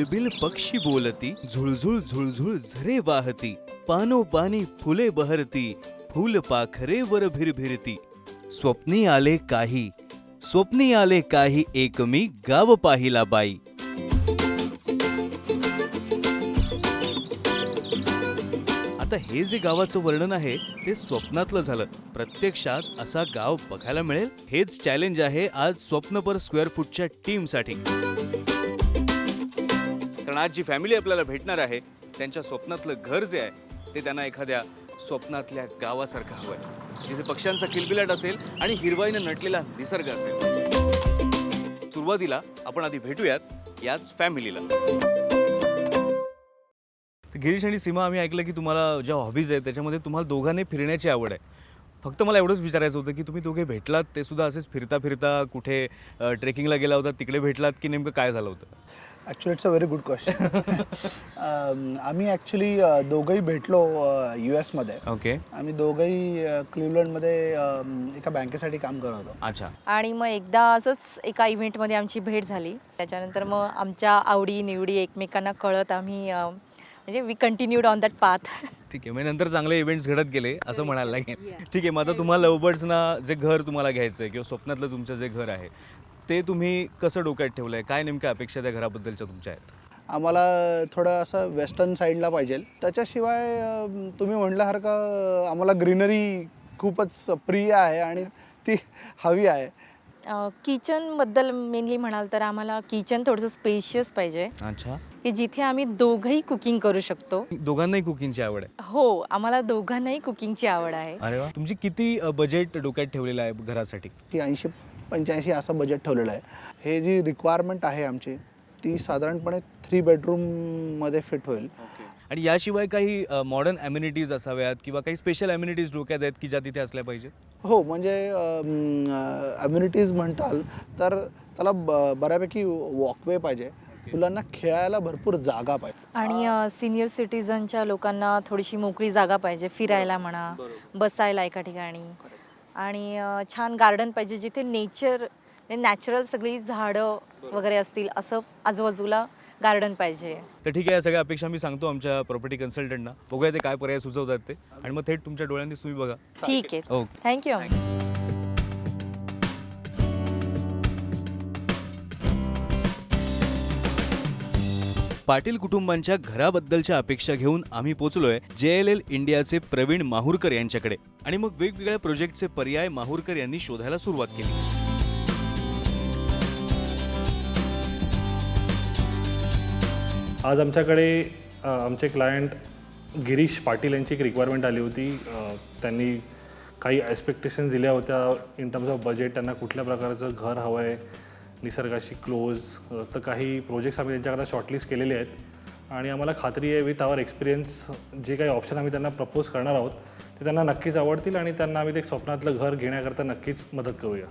किलबिल पक्षी बोलती, झुळझुळ झुळझुळ झरे वाहती, पानोपानी फुले बहरती, फूल पाखरे वर भिरभिरती. स्वप्नी आले काही, स्वप्नी आले काही, एक मी गाव पाहिला बाई. आता हे जे गावाचं वर्णन आहे ते स्वप्नातलं झालं. प्रत्यक्षात असा गाव बघायला मिळेल हेच चॅलेंज आहे आज स्वप्नपर स्क्वेअर फूटच्या टीमसाठी. कारण आज जी फॅमिली आपल्याला भेटणार आहे त्यांच्या स्वप्नातलं घर जे आहे ते त्यांना एखाद्या स्वप्नातल्या गावासारखं हवंय, जिथे पक्ष्यांचा किलबिलाट असेल आणि हिरवाईनं नटलेला निसर्ग असेल. सुरुवातीला आपण आधी भेटूयात याच फॅमिलीला. गिरीश आणि सीमा, आम्ही ऐकलं की तुम्हाला ज्या हॉबीज आहेत त्याच्यामध्ये तुम्हाला दोघांनी फिरण्याची आवड आहे. फक्त मला एवढंच विचारायचं होतं की तुम्ही दोघे भेटलात ते सुद्धा असेच फिरता फिरता कुठे ट्रेकिंगला गेला होता तिकडे भेटलात की नेमकं काय झालं होतं? Actually it's a very good question. आम्ही ॲक्च्युली दोघंही भेटलो US मध्ये. ओके. आम्ही दोघंही क्लिव्हलंडमध्ये एका बँकेसाठी काम करत होतो. अच्छा. आणि मग एकदा असंच एका इव्हेंटमध्ये आमची भेट झाली. त्याच्यानंतर मग आमच्या आवडी निवडी एकमेकांना कळत आम्ही म्हणजे we continued on that path. ठीक आहे, म्हणजे नंतर चांगले इव्हेंट्स घडत गेले असं म्हणायला लागेल. ठीक आहे, मग आता तुम्हाला लवबर्ड्सना जे घर तुम्हाला घ्यायचं आहे किंवा स्वप्नातलं तुमचं जे घर आहे ते तुम्ही कसं डोक्यात ठेवलं आहे? काय नेमक्या अपेक्षा त्या घराबद्दलच्या तुमच्या आहेत? आम्हाला थोडं असं वेस्टर्न साईडला पाहिजे. त्याच्याशिवाय तुम्ही म्हटल्यासारखं आम्हाला ग्रीनरी खूपच प्रिय आहे आणि ती हवी आहे. किचनबद्दल मेनली म्हणाल तर आम्हाला किचन थोडंसं स्पेशियस पाहिजे. अच्छा. की जिथे आम्ही दोघंही कुकिंग करू शकतो. दोघांनाही कुकिंगची आवड आहे? हो, आम्हाला दोघांनाही कुकिंगची आवड आहे. अरे वा. तुमची किती बजेट डोक्यात ठेवलेलं आहे घरासाठी? की 80-85 असं बजेट ठेवलेलं आहे. हे जी रिक्वायरमेंट आहे आमची ती साधारणपणे 3 बेडरूममध्ये फिट होईल. आणि याशिवाय काही मॉडर्न ॲम्युनिटीज असाव्यात किंवा काही स्पेशल ॲम्युनिटीज डोक्यात आहेत की ज्या तिथे असल्या पाहिजेत? हो, म्हणजे ॲम्युनिटीज म्हणताल तर त्याला बऱ्यापैकी वॉकवे पाहिजे. मुलांना खेळायला भरपूर जागा पाहिजे. आणि सिनियर सिटीजनच्या लोकांना थोडीशी मोकळी जागा पाहिजे, फिरायला म्हणा, बसायला एका ठिकाणी. आणि छान गार्डन पाहिजे जिथे नॅचरल सगळी झाडं वगैरे असतील असं आजूबाजूला गार्डन पाहिजे. तर ठीक आहे, या सगळ्या अपेक्षा मी सांगतो आमच्या प्रॉपर्टी कन्सल्टंटना. बघूया ते काय पर्याय सुचवतात ते, आणि मग थेट तुमच्या डोळ्यांनीच तुम्ही बघा. ठीक आहे. ओके. थँक्यू. पाटील कुटुंबांच्या घराबद्दलच्या अपेक्षा घेऊन आम्ही पोचलोय JLL इंडियाचे प्रवीण माहुरकर यांच्याकडे. आणि मग वेगवेगळ्या प्रोजेक्टचे पर्याय माहुरकर यांनी शोधायला सुरुवात केली. आज आमच्याकडे आमचे क्लायंट गिरीश पाटील यांची एक रिक्वायरमेंट आली होती. त्यांनी काही एक्सपेक्टेशन्स दिल्या होत्या इन टर्म्स ऑफ बजेट. त्यांना कुठल्या प्रकारचं घर हवं आहे, निसर्गाशी क्लोज. तर काही प्रोजेक्ट्स आम्ही त्यांच्याकडे शॉर्टलिस्ट केलेले आहेत आणि आम्हाला खात्री आहे विथ आवर एक्सपिरियन्स जे काही ऑप्शन आम्ही त्यांना प्रपोज करणार आहोत ते त्यांना नक्कीच आवडतील आणि त्यांना आम्ही ते स्वप्नातलं घर घेण्याकरता नक्कीच मदत करूया.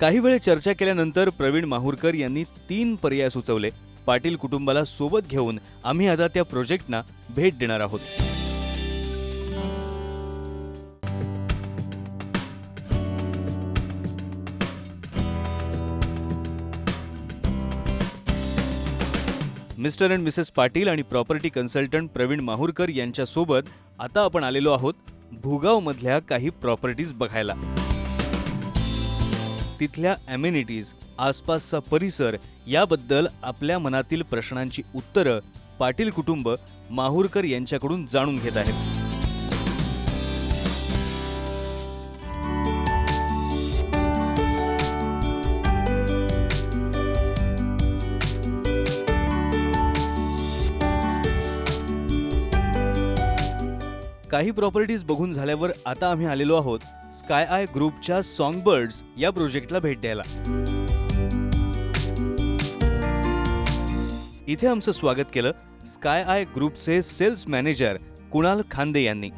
काही वेळ चर्चा केल्यानंतर प्रवीण माहुरकर यांनी 3 पर्याय सुचवले. पाटील कुटुंबाला सोबत घेऊन आम्ही आता त्या प्रोजेक्टना भेट देणार आहोत. मिस्टर अँड मिसेस पाटील आणि प्रॉपर्टी कन्सल्टंट प्रवीण माहुरकर यांच्यासोबत आता आपण आलेलो आहोत भूगावमधल्या काही प्रॉपर्टीज बघायला. तिथल्या ॲम्युनिटीज, आसपासचा परिसर याबद्दल आपल्या मनातील प्रश्नांची उत्तरं पाटील कुटुंब माहुरकर यांच्याकडून जाणून घेत आहेत. काही प्रॉपर्टीज बघून झाल्यावर आता आम्ही आलेलो आहोत स्काय आय ग्रुपच्या सॉंगबर्ड्स या प्रोजेक्टला भेट द्यायला. इथे आमचं स्वागत केलं स्काय आय ग्रुपचे सेल्स मॅनेजर कुणाल खांदे यांनी.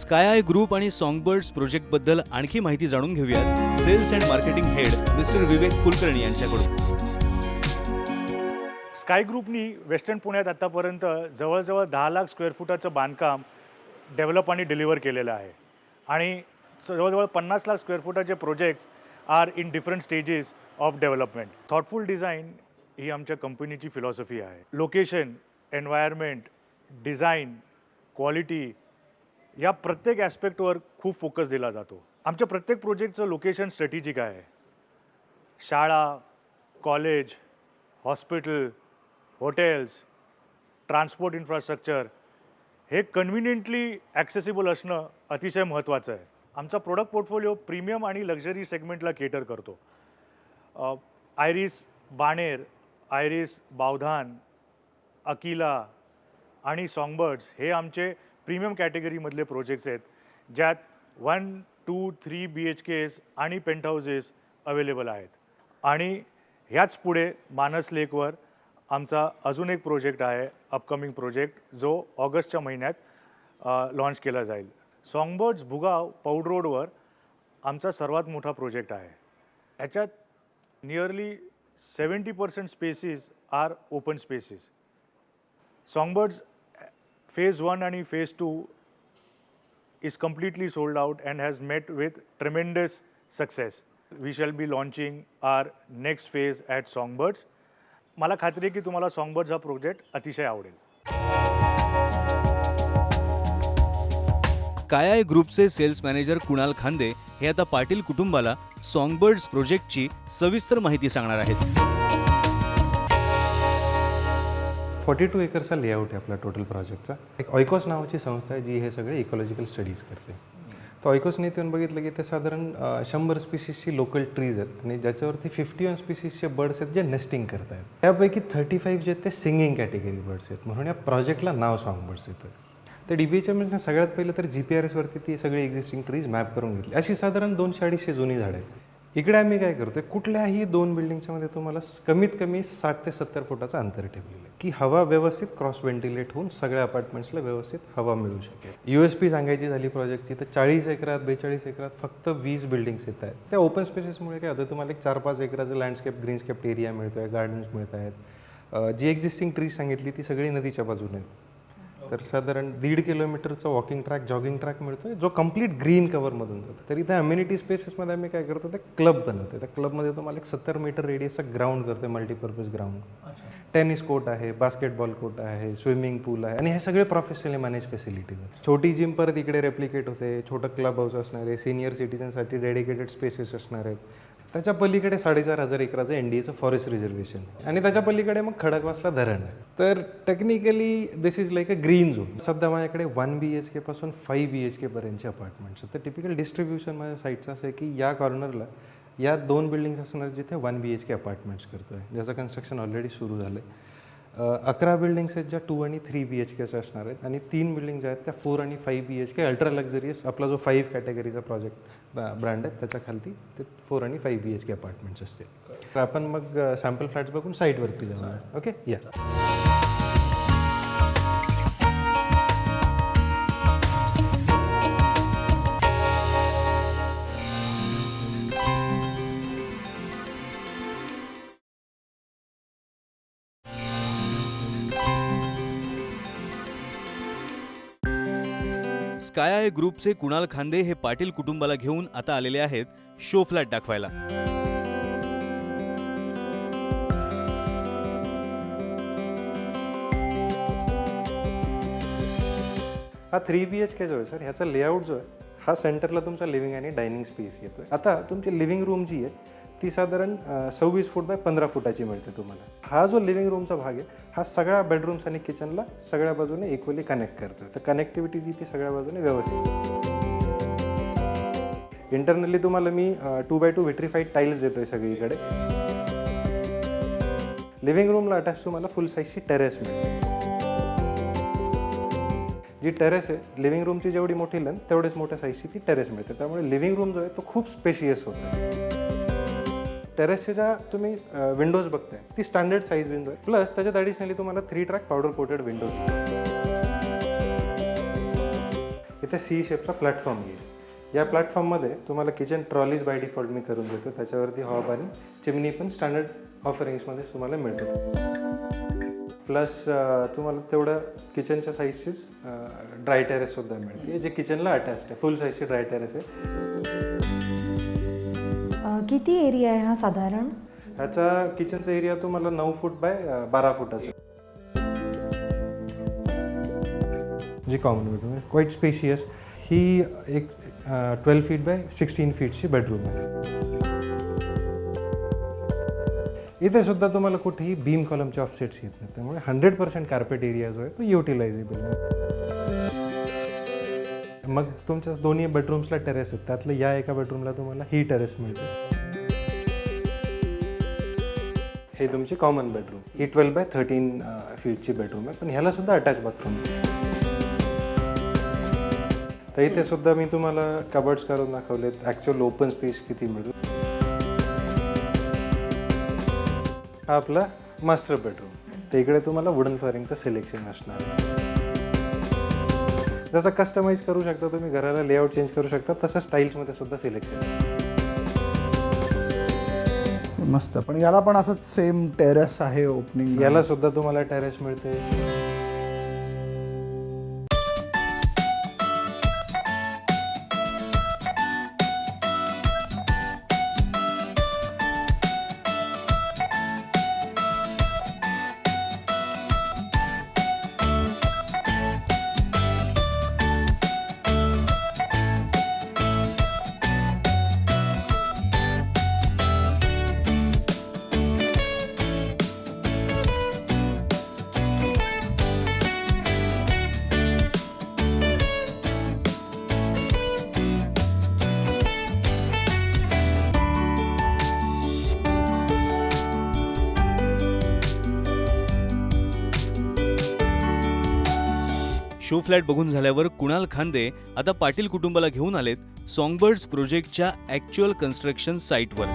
स्काय आय ग्रुप आणि सॉंगबर्ड्स प्रोजेक्ट बद्दल आणखी माहिती जाणून घेऊयात sales and marketing head mister Vivek Kulkarni यांच्याकडून. स्काय ग्रुपनी वेस्टर्न पुण्यात आतापर्यंत जवळजवळ 10 लाख स्क्वेअर फुटाचं बांधकाम डेव्हलप आणि डिलिव्हर केलेलं आहे आणि जवळजवळ 50 लाख स्क्वेअर फुटाचे projects are in different stages of development. Thoughtful design ही आमच्या कंपनीची फिलॉसॉफी आहे. लोकेशन, एन्व्हायरमेंट, डिझाईन, क्वालिटी या प्रत्येक ॲस्पेक्टवर खूप फोकस दिला जातो. आमच्या प्रत्येक प्रोजेक्टचं लोकेशन स्ट्रॅटेजिक आहे. शाळा, college, hospital, hotels, transport infrastructure हे कन्व्हिनियंटली ॲक्सेसिबल असणं अतिशय महत्त्वाचं आहे. आमचा प्रोडक्ट पोर्टफोलिओ प्रीमियम आणि लक्झरी सेगमेंटला केटर करतो. आयरिस बाणेर, आयरिस बावधान, अकिला आणि सॉंगबर्ड्स हे आमचे प्रीमियम कॅटेगरीमधले प्रोजेक्ट्स आहेत, ज्यात 1, 2, 3 BHKs आणि पेंट हाऊसेस अवेलेबल आहेत. आणि ह्याच पुढे मानस लेकवर आमचा अजून एक प्रोजेक्ट आहे, अपकमिंग प्रोजेक्ट, जो ऑगस्टच्या महिन्यात लॉन्च केला जाईल. सॉंगबर्ड्स भुगाव पौड रोडवर आमचा सर्वात मोठा प्रोजेक्ट आहे. याच्यात nearly 70% spaces are open spaces. Songbirds phase 1 आणि phase 2 is completely sold out and has met with tremendous success. We shall be launching our next phase at Songbirds. मला खात्री आहे की तुम्हाला Songbirds हा प्रोजेक्ट अतिशय आवडेल. कायाय ग्रुपचे सेल्स मॅनेजर कुणाल खांदे हे आता पाटील कुटुंबाला सॉंगबर्ड्स प्रोजेक्टची सविस्तर माहिती सांगणार आहेत. 42 एकरचा लेआउट आहे आपला टोटल प्रोजेक्टचा. एक ऑयकॉस नावाची संस्था आहे जी हे सगळे इकॉलॉजिकल स्टडीज करते. तर ऑयकॉसने येऊन बघितलं की ते साधारण 100 स्पीसीसची लोकल ट्रीज आहेत आणि ज्याच्यावरती 51 स्पीसीसचे बर्ड्स आहेत जे नेस्टिंग करत आहेत. त्यापैकी 35 जे आहेत ते सिंगिंग कॅटेगरी बर्ड्स आहेत, म्हणून या प्रोजेक्टला नाव सॉंग बर्ड्स येतं. तर DBHMSने सगळ्यात पहिलं तर GPRSवरती ती सगळी एक्झिस्टिंग ट्रीज मॅप करून घेतली. अशी साधारण 200-250 जुनी झाडं आहेत. इकडे आम्ही काय करतो आहे, कुठल्याही 2 बिल्डिंगच्या मध्ये तुम्हाला कमीत कमी 60 ते 70 फुटाचं अंतर ठेवलेलं आहे की हवा व्यवस्थित क्रॉस व्हेंटिलेट होऊन सगळ्या अपार्टमेंट्सला व्यवस्थित हवा मिळू शकेल. USP सांगायची झाली प्रोजेक्टची तर 40 एकरात 42 एकरात फक्त 20 बिल्डिंग्स येत आहेत. त्या ओपन स्पेसेसमुळे काय होतं, तुम्हाला एक 4-5 एकराचं लँडस्केप ग्रीनस्केप एरिया मिळतो आहे, गार्डन्स मिळत आहेत. जी एक्झिस्टिंग ट्रीज सांगितली ती सगळी नदीच्या बाजूने आहेत. तर साधारण 1.5 किलोमीटरचा वॉकिंग ट्रॅक, जॉगिंग ट्रॅक मिळतो आहे जो कम्प्लीट ग्रीन कवरमधून जातो. तर इथे अम्युनिटी स्पेसेसमध्ये आम्ही काय करतो, ते क्लब बनवतो. त्या क्लबमध्ये तुम्हाला एक 70 मीटर रेडियसचा ग्राउंड करतो आहे, मल्टीपर्पज ग्राउंड. टेनिस कोर्ट आहे, बास्केटबॉल कोर्ट आहे, स्विमिंग पूल आहे आणि हे सगळे प्रोफेशनली मॅनेज फॅसिलिटीज आहेत. छोटी जिम परत इकडे रेप्लिकेट होते, छोटं क्लब हाऊस असणार आहे, सिनियर सिटीजनसाठी डेडिकेटेड स्पेसेस असणार आहेत. त्याच्या पलीकडे 4,500 एकराचं NDAचं फॉरेस्ट रिझर्वेशन आणि त्याच्या पलीकडे मग खडकवासला धरण आहे. तर technically this is like a green zone. सध्या माझ्याकडे 1 BHK पासून 5 BHK पर्यंतचे अपार्टमेंट्स आहेत. तर टिपिकल डिस्ट्रीब्युशन माझ्या साईटचं असं आहे की या कॉर्नरला या 2 बिल्डिंग्स असणार जिथे 1 BHK अपार्टमेंट्स करतो आहे, ज्याचं कन्स्ट्रक्शन ऑलरेडी सुरू झालं आहे. 11 बिल्डिंग्स आहेत ज्या 2 आणि 3 BHKच्या असणार आहेत आणि 3 बिल्डिंग ज्या आहेत त्या 4 आणि 5 BHK अल्ट्रा लक्झरियस आपला जो 5 कॅटेगरीचा प्रोजेक्ट ब्रँड आहे त्याच्या खालती ते 4 आणि 5 BHK अपार्टमेंट्स असते. तर आपण मग सॅम्पल फ्लॅट्स बघून साईटवरती जाऊया. ओके, या. स्काय ग्रुपचे कुणाल खांदे हे पाटील कुटुंबाला घेऊन आता आलेले आहेत शो फ्लॅट दाखवायला. हा 3 BHK जो आहे सर, ह्याचा लेआउट जो आहे हा सेंटरला तुमचा लिव्हिंग आणि डायनिंग स्पेस येतोय. आता तुमची लिव्हिंग रूम जी आहे ती साधारण 26 फूट बाय 15 फुटाची मिळते तुम्हाला. हा जो लिव्हिंग रूमचा भाग आहे हा सगळ्या बेडरूम्स आणि किचनला सगळ्या बाजूने इक्वली कनेक्ट करतोय. तर कनेक्टिव्हिटी जी ती सगळ्या बाजूने व्यवस्थित. इंटरनली तुम्हाला मी 2x2 विट्रिफाईड टाईल्स देतोय सगळीकडे. लिव्हिंग रूमला अटॅच तुम्हाला फुल साईजची टेरेस मिळते. जी टेरेस आहे लिव्हिंग रूमची जेवढी मोठी लेंथ तेवढेच मोठ्या साईजची ती टेरेस मिळते. त्यामुळे लिव्हिंग रूम जो आहे तो खूप स्पेशियस होतो. टेरेसच्या ज्या तुम्ही विंडोज बघताय ती स्टँडर्ड साईज विंडो आहे. प्लस त्याच्यात ॲडिशनली तुम्हाला 3 ट्रॅक पावडर कोटेड विंडोज. इथे C शेपचा प्लॅटफॉर्म येईल. या प्लॅटफॉर्ममध्ये तुम्हाला किचन ट्रॉलीज बाय डिफॉल्ट मी करून देतो. त्याच्यावरती हॉब आणि चिमनी पण स्टँडर्ड ऑफरिंग्समध्ये तुम्हाला मिळतात. प्लस तुम्हाला तेवढं किचनच्या साईजचीच ड्राय टेरेससुद्धा मिळते जे किचनला अटॅच्ड आहे. फुल साईजची ड्राय टेरेस आहे. किती एरिया आहे हा साधारण? ह्याचा किचनचा एरिया तुम्हाला 9 foot by 12 फुटाचा, G common bedroom आहे, क्वाईट स्पेशियस. ही एक 12 फीट बाय 16 फीटची बेडरूम आहे. इथे सुद्धा तुम्हाला कुठेही बीम कॉलमचे ऑफसेट्स येत नाही, त्यामुळे 100% कार्पेट एरिया जो आहे तो युटिलायझेबल आहे. मग तुमच्या दोन्ही बेडरूम्सला टेरेस आहेत, त्यातलं या एका बेडरूमला तुम्हाला ही टेरेस मिळते. हे तुमची कॉमन बेडरूम, ही 12 बाय 13 फीटची बेडरूम आहे, पण ह्याला सुद्धा अटॅच बाथरूम आहे. तर इथे सुद्धा मी तुम्हाला कबर्ड्स करून दाखवलेत, ॲक्च्युअल ओपन स्पेस किती मिळतो. हा आपला मास्टर बेडरूम, तर इकडे तुम्हाला वुडन फ्लोरिंगचं सिलेक्शन असणार आहे. जसं कस्टमाइज करू शकता तुम्ही, घराला लेआउट चेंज करू शकता, तसं स्टाईल्समध्ये सुद्धा सिलेक्शन. मस्त. पण याला पण असंच सेम टेरेस आहे ओपनिंग? याला सुद्धा तुम्हाला टेरेस मिळते. शो फ्लॅट बघून झाल्यावर कुणाल खांदे आता पाटील कुटुंबाला घेऊन आलेत सॉंगबर्ड्स प्रोजेक्टच्या ॲक्च्युअल कन्स्ट्रक्शन साईटवर.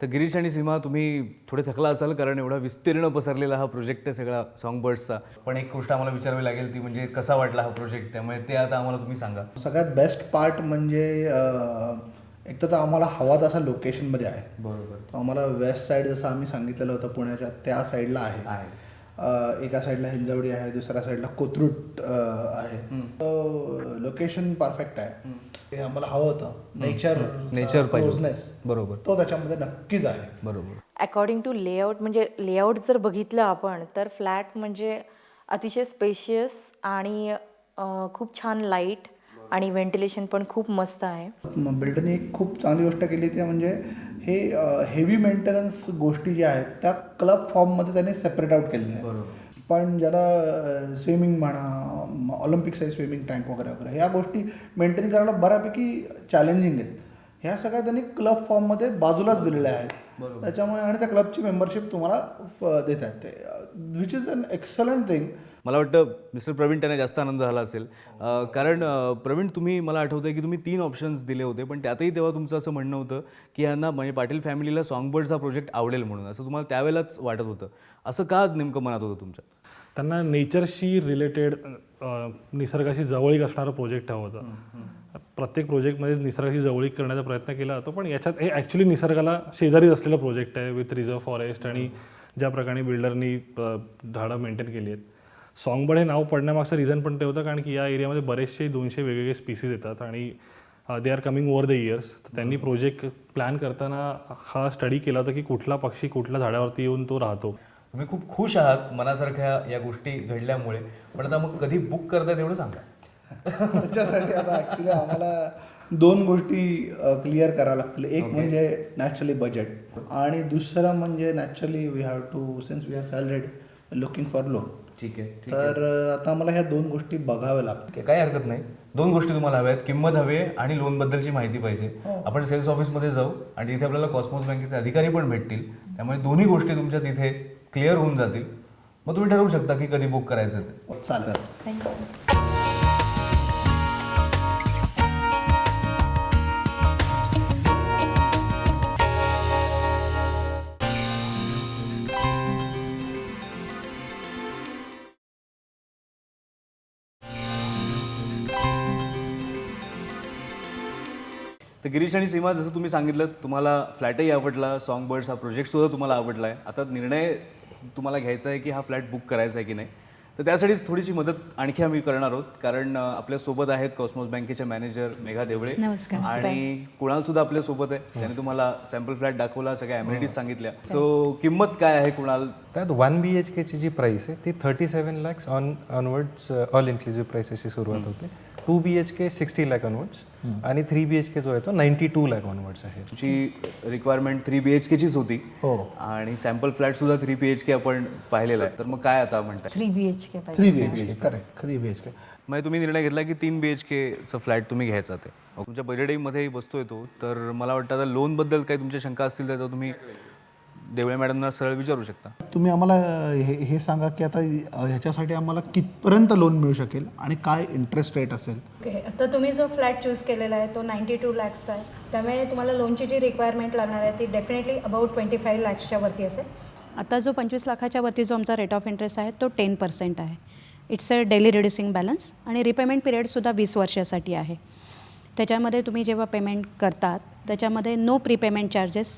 तर गिरीश आणि सीमा, तुम्ही थोडे थकला असाल कारण एवढा विस्तीर्ण पसरलेला हा प्रोजेक्ट आहे सगळा सॉंगबर्ड्सचा. पण एक गोष्ट आम्हाला विचारावी लागेल ती म्हणजे कसा वाटला हा प्रोजेक्ट, त्यामुळे ते आता आम्हाला तुम्ही सांगा. सगळ्यात बेस्ट पार्ट म्हणजे एक तर आम्हाला हवा तसा लोकेशनमध्ये आहे. बरोबर. तो आम्हाला वेस्ट साईड जसं आम्ही सांगितलेलं होतं पुण्याच्या त्या साईडला आहे. एका साईडला हिंजवडी आहे, दुसऱ्या साईडला कोथरूड आहे. लोकेशन परफेक्ट आहे. ते आम्हाला हवं होतं. नेचर क्लोजनेस, बरोबर, तो त्याच्यामध्ये नक्कीच आहे. बरोबर. अकॉर्डिंग टू लेआउट, म्हणजे लेआउट जर बघितलं आपण तर फ्लॅट म्हणजे अतिशय स्पेशियस आणि खूप छान लाईट आणि व्हेंटिलेशन पण खूप मस्त आहे. बिल्डरने एक खूप चांगली गोष्ट केली ती म्हणजे हे हेवी मेंटेनन्स गोष्टी ज्या आहेत त्या क्लब फॉर्ममध्ये त्याने सेपरेट आउट केलेल्या आहेत. पण ज्याला स्विमिंग म्हणा, ऑलिम्पिक साईज स्विमिंग टँक वगैरे वगैरे ह्या गोष्टी मेंटेन करायला बऱ्यापैकी चॅलेंजिंग आहेत. ह्या सगळ्या त्यांनी क्लब फॉर्ममध्ये बाजूलाच दिलेल्या आहेत. त्याच्यामुळे आणि त्या क्लबची मेंबरशिप तुम्हाला देत आहेत ते, which is an excellent thing. मला वाटतं मिस्टर प्रवीण त्यांना जास्त आनंद झाला असेल, कारण प्रवीण तुम्ही, मला आठवतं की तुम्ही 3 ऑप्शन्स दिले होते, पण त्यातही तेव्हा तुमचं असं म्हणणं होतं की यांना म्हणजे पाटील फॅमिलीला सॉंगबर्ड्स हा प्रोजेक्ट आवडेल म्हणून, असं तुम्हाला त्यावेळेलाच वाटत होतं. असं का नेमकं मनात होतं तुमच्या? त्यांना नेचरशी रिलेटेड, निसर्गाशी जवळीक असणारा प्रोजेक्ट हवा होता. प्रत्येक प्रोजेक्टमध्ये निसर्गाशी जवळीक करण्याचा प्रयत्न केला जातो, पण याच्यात हे ॲक्च्युली निसर्गाला शेजारीच असलेला प्रोजेक्ट आहे विथ रिझर्व फॉरेस्ट आणि ज्या प्रकारे बिल्डरनी झाडं मेंटेन केली आहेत. सॉंगबर्ड हे नाव पडण्यामागचं रिझन पण ते होतं कारण की या एरियामध्ये बरेचसे 200 वेगवेगळे स्पीसीज येतात आणि they are coming over the years. त्यांनी प्रोजेक्ट प्लॅन करताना हा स्टडी केला होता की कुठला पक्षी कुठल्या झाडावरती येऊन तो राहतो. तुम्ही खूप खुश आहात मनासारख्या या गोष्टी घडल्यामुळे, पण आता मग कधी बुक करताय तेवढं सांगा. त्याच्यासाठी आता ॲक्च्युली आम्हाला 2 गोष्टी क्लिअर कराव्या लागतील. एक म्हणजे नॅचरली बजेट आणि दुसरं म्हणजे naturally we have to, since we are salaried, looking for loan. ठीक आहे. तर आता आम्हाला ह्या 2 गोष्टी बघाव्या लागतील. काही हरकत नाही. 2 गोष्टी तुम्हाला हव्यात, किंमत हवी आणि लोनबद्दलची माहिती पाहिजे. आपण सेल्स ऑफिसमध्ये जाऊ आणि तिथे आपल्याला कॉस्मोस बँकेचे अधिकारी पण भेटतील, त्यामुळे दोन्ही गोष्टी तुमच्या तिथे क्लिअर होऊन जातील. मग तुम्ही ठरवू शकता की कधी बुक करायचं ते. चालेल. थँक्यू. तर गिरीश आणि सीमा, जसं तुम्ही सांगितलं तुम्हाला फ्लॅटही आवडला, सॉंगबर्ड्स हा प्रोजेक्टसुद्धा तुम्हाला आवडला आहे. आता निर्णय तुम्हाला घ्यायचा आहे की हा फ्लॅट बुक करायचा आहे की नाही. तर त्यासाठीच थोडीशी मदत आणखी आम्ही करणार आहोत, कारण आपल्यासोबत आहेत कॉस्मॉस बँकेच्या मॅनेजर मेघा देवळे आणि कुणाल सुद्धा आपल्यासोबत आहे. त्याने तुम्हाला सॅम्पल फ्लॅट दाखवला, सगळ्या ॲम्युनिटीज सांगितल्या. सो किंमत काय आहे कुणाल? त्यात 1 BHKची जी प्राईस आहे ती 37 lakhs onwards all inclusive price अशी सुरुवात होते. 2 BHK 60 lakh ऑनवर्ड्स आणि 3 BHK जो आहे तो 92 lakh ऑनवर्ड्स आहे. तुमची रिक्वायरमेंट 3 BHKचीच होती आणि सॅम्पल फ्लॅट सुद्धा 3 BHK आपण पाहिलेला आहे. तर मग काय आता म्हणताय? 3 BHK 3 BHK करेक्ट 3 BHK. म्हणजे तुम्ही निर्णय घेतला की 3 BHKचं फ्लॅट तुम्ही घ्यायचा ते. तुमच्या बजेटमध्येही बसतोय तो. तर मला वाटतं आता लोनबद्दल काही तुमच्या शंका असतील तर तुम्ही देवळे मॅडमना सरळ विचारू शकता. तुम्ही आम्हाला हे सांगा की आता ह्याच्यासाठी आम्हाला कितपर्यंत लोन मिळू शकेल आणि काय इंटरेस्ट रेट असेल? ओके, आता तुम्ही जो फ्लॅट चूज केलेला आहे तो 92 lakhsचा आहे. त्यामुळे तुम्हाला लोनची जी रिक्वायरमेंट लागणार आहे ती डेफिनेटली अबाउट 25 lakhsच्या वरती असेल. आता जो 25 लाखाच्या वरती जो आमचा रेट ऑफ इंटरेस्ट आहे तो 10% आहे. It's a daily reducing balance आणि रिपेमेंट पिरियडसुद्धा 20 वर्षासाठी आहे. त्याच्यामध्ये तुम्ही जेव्हा पेमेंट करतात त्याच्यामध्ये नो प्रीपेमेंट चार्जेस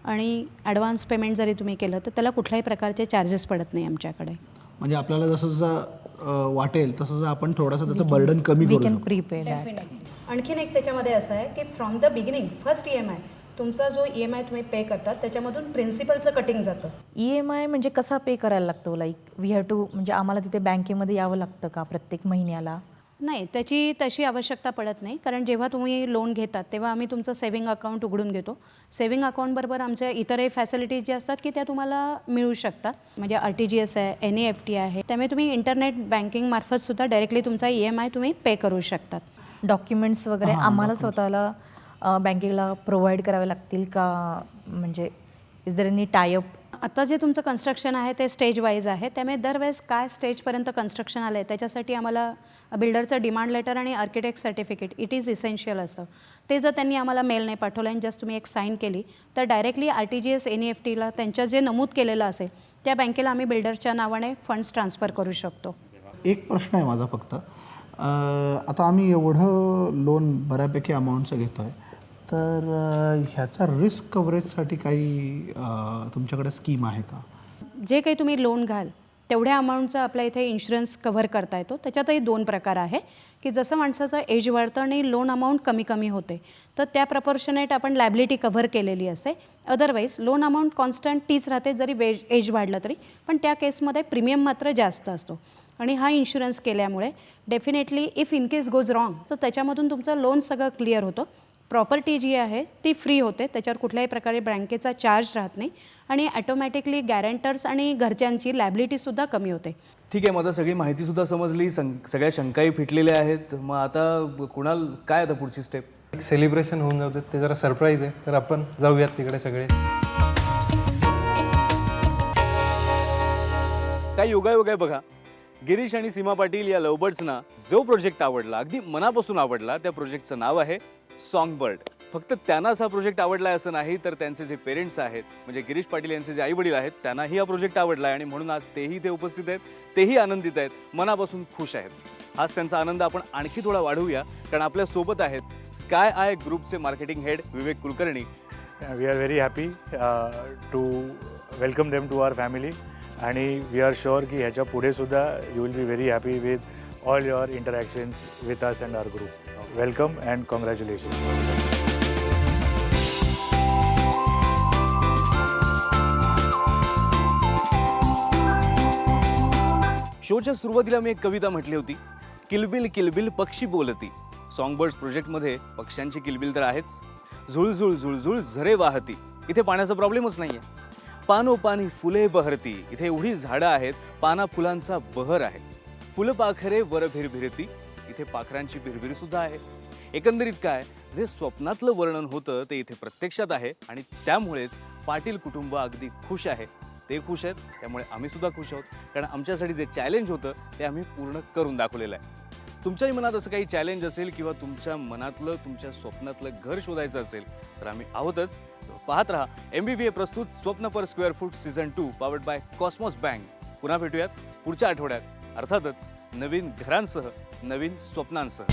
आणि ॲडव्हान्स पेमेंट जरी तुम्ही केलं तर त्याला कुठल्याही प्रकारचे चार्जेस पडत नाही आमच्याकडे. म्हणजे आपल्याला जसं वाटेल तसं आपण थोडंसं त्याचं बर्डन कमी वी करू कॅन शकतो. Prepay that. डेफिनेटली. आणखीन एक त्याच्यामध्ये असं आहे की from the beginning first EMI तुमचा जो EMI तुम्ही पे करतात त्याच्यामधून प्रिन्सिपलचं कटिंग जातं. EMI म्हणजे कसा पे करायला लागतो? लाईक वी हॅव टू, म्हणजे आम्हाला तिथे बँकेमध्ये यावं लागतं का प्रत्येक महिन्याला? नाही, त्याची तशी आवश्यकता पडत नाही, कारण जेव्हा तुम्ही लोन घेतात तेव्हा आम्ही तुमचं सेव्हिंग अकाउंट उघडून घेतो. सेव्हिंग अकाउंटबरोबर आमच्या इतरही फॅसिलिटीज ज्या असतात की त्या तुम्हाला मिळू शकतात. म्हणजे RTGS आहे, NEFT आहे. त्यामुळे तुम्ही इंटरनेट बँकिंगमार्फतसुद्धा डायरेक्टली तुमचा EMI तुम्ही पे करू शकतात. डॉक्युमेंट्स वगैरे आम्हाला स्वतःला बँकेला प्रोव्हाइड करावे लागतील का? म्हणजे इज देअर एनी टायअप? आता जे तुमचं कन्स्ट्रक्शन आहे ते स्टेज वाईज आहे, त्यामुळे दरवेळेस काय स्टेजपर्यंत कन्स्ट्रक्शन आलं आहे त्याच्यासाठी आम्हाला बिल्डरचं डिमांड लेटर आणि architect certificate it is essential असतं. ते जर त्यांनी आम्हाला मेल नाही पाठवलं आणि जस्ट तुम्ही एक साईन केली तर डायरेक्टली RTGS NEFTला त्यांच्या जे नमूद केलेलं असेल त्या बँकेला आम्ही बिल्डर्सच्या नावाने फंड्स ट्रान्सफर करू शकतो. एक प्रश्न आहे माझा फक्त. आता आम्ही एवढं लोन बऱ्यापैकी अमाऊंटचं घेतो आहे, तर ह्याचा रिस्क कव्हरेजसाठी काही तुमच्याकडे स्कीम आहे का? जे काही तुम्ही लोन घ्याल तेवढ्या अमाऊंटचा आपल्या इथे इन्शुरन्स कव्हर करता येतो. त्याच्यातही 2 प्रकार आहे की जसं माणसाचं एज वाढतं आणि लोन अमाऊंट कमी कमी होते तर त्या प्रपोर्शनेट आपण लायबिलिटी कव्हर केलेली असते. अदरवाईज लोन अमाऊंट कॉन्स्टंट तीच राहते जरी एज वाढलं तरी, पण त्या केसमध्ये प्रीमियम मात्र जास्त असतो. आणि हा इन्शुरन्स केल्यामुळे definitely if in case goes wrong तर त्याच्यामधून तुमचं लोन सगळं क्लिअर होतं. प्रॉपर्टी जी आहे ती फ्री होते, त्याच्यावर कुठल्याही प्रकारे बँकेचा चार्ज राहत नाही आणि ॲटोमॅटिकली गॅरंटर्स आणि घरच्यांची लायबिलिटीसुद्धा कमी होते. ठीक आहे, मग आता सगळी माहितीसुद्धा समजली, सगळ्या शंकाही फिटलेल्या आहेत. मग आता कुणाल काय आता पुढची स्टेप? एक सेलिब्रेशन होऊन जाऊ देत, ते जरा सरप्राईज आहे, तर आपण जाऊयात तिकडे सगळे. काय योगायोग आहे बघा. गिरीश आणि सीमा पाटील या लवबर्ड्सना जो प्रोजेक्ट आवडला, अगदी मनापासून आवडला, त्या प्रोजेक्टचं नाव आहे सॉंगबर्ड. फक्त त्यांनाच हा प्रोजेक्ट आवडला आहे असं नाही, तर त्यांचे जे पेरेंट्स आहेत म्हणजे गिरीश पाटील यांचे जे आई वडील आहेत त्यांनाही हा प्रोजेक्ट आवडला आहे आणि म्हणून आज तेही इथे उपस्थित आहेत, तेही आनंदित आहेत, मनापासून खुश आहेत. आज त्यांचा आनंद आपण आणखी थोडा वाढवूया, कारण आपल्या सोबत आहेत स्काय आय ग्रुपचे marketing head Vivek Kulkarni. We are very happy to welcome them to our family आणि वी आर शुअर की ह्याच्या पुढे सुद्धा you will be very happy with all your interactions with us and our group. Welcome and congratulation. शोच्या सुरुवातीला मी एक कविता म्हटली होती, किलबिल किलबिल पक्षी बोलती. सॉंगबर्ड्स प्रोजेक्टमध्ये पक्ष्यांची किलबिल तर आहेच, झुळझुळ झुळझुळ झरे वाहती. इथे पाण्याचा प्रॉब्लेमच नाही आहे. पानोपानी फुले बहरती. इथे एवढी झाडं आहेत, पाना फुलांचा बहर आहे. फुलपाखरे वर भिरभिरती. इथे पाखरांची भिरभिरी सुद्धा आहे. एकंदरीत काय, जे स्वप्नातलं वर्णन होतं ते इथे प्रत्यक्षात आहे आणि त्यामुळेच पाटील कुटुंब अगदी खुश आहे. ते खुश आहेत, त्यामुळे आम्ही सुद्धा खुश आहोत, कारण आमच्यासाठी जे चॅलेंज होतं ते आम्ही पूर्ण करून दाखवलेलं आहे. तुमच्याही मनात असं काही चॅलेंज असेल किंवा तुमच्या मनातलं तुमच्या स्वप्नातलं घर शोधायचं असेल तर आम्ही आहोतच. पाहत रहा MBVA प्रस्तुत स्वप्न per square foot season 2 powered by Cosmos bank. पुन्हा भेटूयात पुढच्या आठवड्यात, अर्थातच नवीन घरांसह, नवीन स्वप्नांसह.